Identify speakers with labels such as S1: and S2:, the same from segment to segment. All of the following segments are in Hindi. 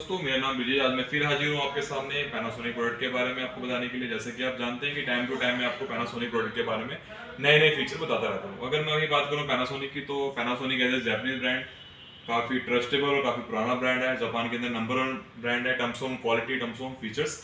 S1: दोस्तों, मेरा नाम विजय। आज मैं फिर हाजिर हूँ आपके सामने पैनासोनिक प्रोडक्ट के बारे में आपको बताने के लिए। जैसे कि आप जानते हैं कि टाइम टू टाइम मैं आपको पैनासोनिक प्रोडक्ट के बारे में नए नए फीचर बताता रहता हूँ। अगर मैं वही बात करूँ पैनासोनिक की, तो Panasonic as a Japanese brand काफ़ी ट्रस्टेबल और काफ़ी पुराना ब्रांड है। जापान के अंदर नंबर 1 ब्रांड है terms of quality, terms of features.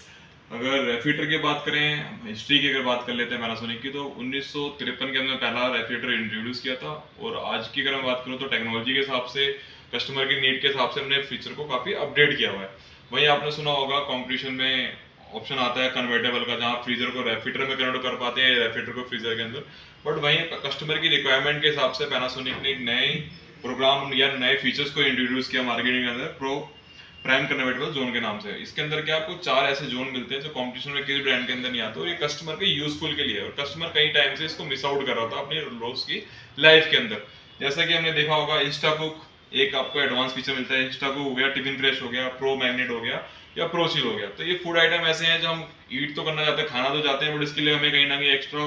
S1: अगर रेफ्रिजरेटर की बात करें, हिस्ट्री की अगर बात कर लेते हैं पैनासोनिक की, तो 1953 के अंदर पहला रेफ्रिजरेटर इंट्रोड्यूस किया था। और आज की अगर मैं बात करूँ तो टेक्नोलॉजी के हिसाब से, कस्टमर की नीड के हिसाब से हमने फीचर को काफ़ी अपडेट किया हुआ है। वहीं आपने सुना होगा कंपटीशन में ऑप्शन आता है कन्वर्टेबल का, जहाँ फ्रीजर को रेफ्रिजरेटर में कन्वर्ट कर पाते हैं, रेफ्रिजरेटर को फ्रीजर के अंदर। बट वहीं कस्टमर की रिक्वायरमेंट के हिसाब से पैनासोनिक ने एक नए प्रोग्राम या नए फीचर्स को इंट्रोड्यूस किया मार्केट के अंदर, प्रो प्राइम कन्वर्टेबल जोन के नाम से। इसके अंदर क्या आपको 4 ऐसे जोन मिलते हैं जो कंपटीशन में किसी ब्रांड के अंदर नहीं आते, और ये कस्टमर के यूजफुल के लिए है। और कस्टमर कई टाइम से इसको मिस आउट कर रहा था अपनी रोज की लाइफ के अंदर। जैसा कि हमने देखा होगा, इंस्टा कुक एक आपको एडवांस फीचर मिलता है। इंस्टा कुक हो गया, टिफिन फ्रेश हो गया, प्रो मैग्नेट हो गया या प्रो चिल हो गया। तो ये फूड आइटम ऐसे हैं जो हम ईट तो करना चाहते हैं, खाना तो चाहते हैं, बट इसके लिए हमें कहीं ना कहीं एक्स्ट्रा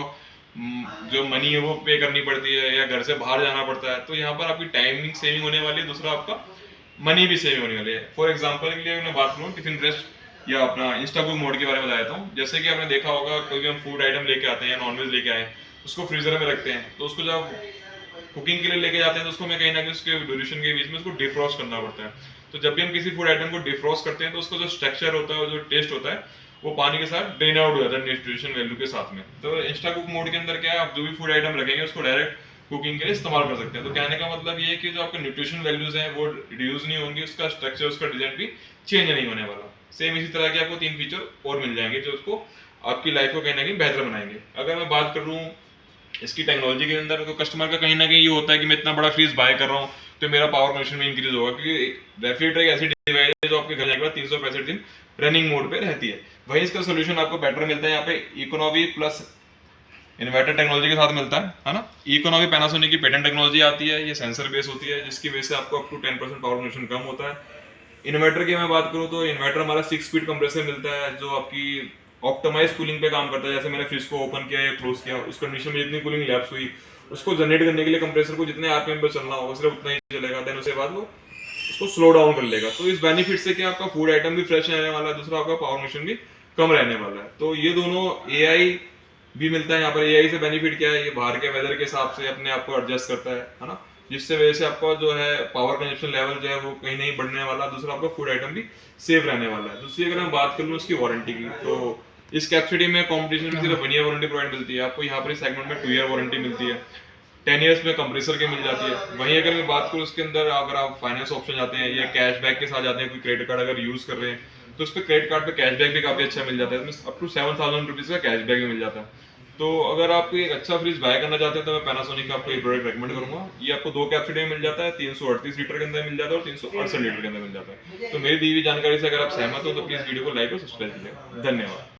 S1: जो मनी है वो पे करनी पड़ती है या घर से बाहर जाना पड़ता है। तो यहाँ पर आपकी टाइमिंग सेविंग होने वाली है, दूसरा आपका मनी भी सेव होने वाली है। फॉर एग्जाम्पल के लिए मैं बात करूँ टिफिन फ्रेश या अपना इंस्टा कुक मोड के बारे में बताता हूँ। जैसे कि आपने देखा होगा, कोई भी हम फूड आइटम लेके आते हैं या नॉनवेज लेके आए, उसको फ्रीजर में रखते हैं, तो उसको जब कुकिंग के लिए लेके जाते हैं तो उसको हमें कहीं ना कहीं उसके ड्यूरेशन के बीच में उसको डिफ्रॉस्ट करना पड़ता है। तो जब भी हम किसी फूड आइटम को डिफ्रॉस्ट करते हैं तो उसका जो स्ट्रक्चर होता है और जो टेस्ट होता है वो पानी के साथ ड्रेन आउट हो जाता है न्यूट्रिशन वैल्यू के साथ में। तो इंस्टा कुक मोड के अंदर क्या है, आप जो भी फूड आइटम रखेंगे उसको डायरेक्ट कुकिंग के लिए इस्तेमाल कर सकते हैं। तो कहने का मतलब ये है कि जो आपके न्यूट्रिशन वैल्यूज हैं वो रिड्यूस नहीं होंगी, उसका स्ट्रक्चर, उसका डिजाइन भी चेंज नहीं होने वाला। सेम इसी तरह के आपको 3 फीचर और मिल जाएंगे जो उसको आपकी लाइफ को कहीं ना कहीं बेहतर बनाएंगे। अगर मैं बात करूँ इसकी टेक्नोलॉजी के अंदर, तो कस्टमर का कहीं ना कहीं ये होता है कि मैं इतना बड़ा फ्रीज बाय कर रहा हूँ तो मेरा पावर कंजप्शन भी इंक्रीज होगा, क्योंकि रेफ्रिजरेटर एक ऐसी डिवाइस है जो आपके घर जाने के बाद 365 दिन रनिंग मोड पे रहती है। वहीं इसका सोल्यूशन आपको बेटर मिलता है यहाँ पे इकोनॉमी प्लस इन्वर्टर टेक्नोलॉजी के साथ मिलता है ना। इकोनॉमी पैनासोनिक की पेटेंट टेक्नोलॉजी आती है, ये सेंसर बेस होती है, जिसकी वजह से आपको अप टू 10% पावर कंजप्शन कम होता है। इन्वर्टर की मैं बात करूँ तो इन्वर्टर हमारा 6 स्पीड कंप्रेसर मिलता है जो आपकी ऑप्टिमाइज कूलिंग पे काम करता है। जैसे मैंने फ्रिज को ओपन किया या क्लोज किया, उस कंडीशन में जितनी कूलिंग लैप्स हुई उसको जनरेट करने के लिए कंप्रेसर को जितने आरपीएम पे चलना होगा सिर्फ उतना ही चलेगा, देन उसके बाद वो उसको स्लो डाउन कर लेगा। तो इस बेनिफिट से क्या आपका फूड आइटम भी फ्रेश रहने वाला है, दूसरा आपका पावर कंजप्शन भी कम रहने वाला है। तो ये दोनों एआई भी मिलता है यहाँ पर। एआई से बेनिफिट क्या है, ये बाहर के वेदर के हिसाब से अपने आप को एडजस्ट करता है ना, जिससे वजह से आपका जो है पावर कंजप्शन लेवल जो है वो कहीं नहीं बढ़ने वाला, दूसरा आपका फूड आइटम भी सेफ रहने वाला है। दूसरी अगर मैं बात कर लूँ उसकी वारंटी की, तो इस कैपेसिटी में कॉम्पिटिशन में सिर्फ 1 ईयर वारंटी प्रोवाइड मिलती है आपको, यहाँ पर इस सेगमेंट में 2 ईयर वारंटी मिलती है, 10 ईयर्स में कंप्रेसर के मिल जाती है। वहीं अगर मैं बात करूँ उसके अंदर, अगर आप फाइनेंस ऑप्शन जाते हैं या कैशबैक के साथ जाते हैं, कोई क्रेडिट कार्ड अगर यूज कर रहे हैं तो उस पर क्रेडिट कार्ड पे कैशबैक भी काफी अच्छा मिल जाता है, अप टू 7,000 रुपीज का कैशबैक भी मिल जाता है। तो अगर आप एक अच्छा फ्रिज बाय करना चाहते हैं तो मैं पैनासोनिक का आपको ये प्रोडक्ट रेकमेंड करूंगा। ये आपको 2 कैपेसिटी में मिल जाता है, 338 लीटर के अंदर मिल जाता है और 368 लीटर के अंदर मिल जाता है। तो मेरी दी हुई जानकारी से अगर आप सहमत हो तो प्लीज वीडियो को लाइक और सब्सक्राइब कीजिए। धन्यवाद।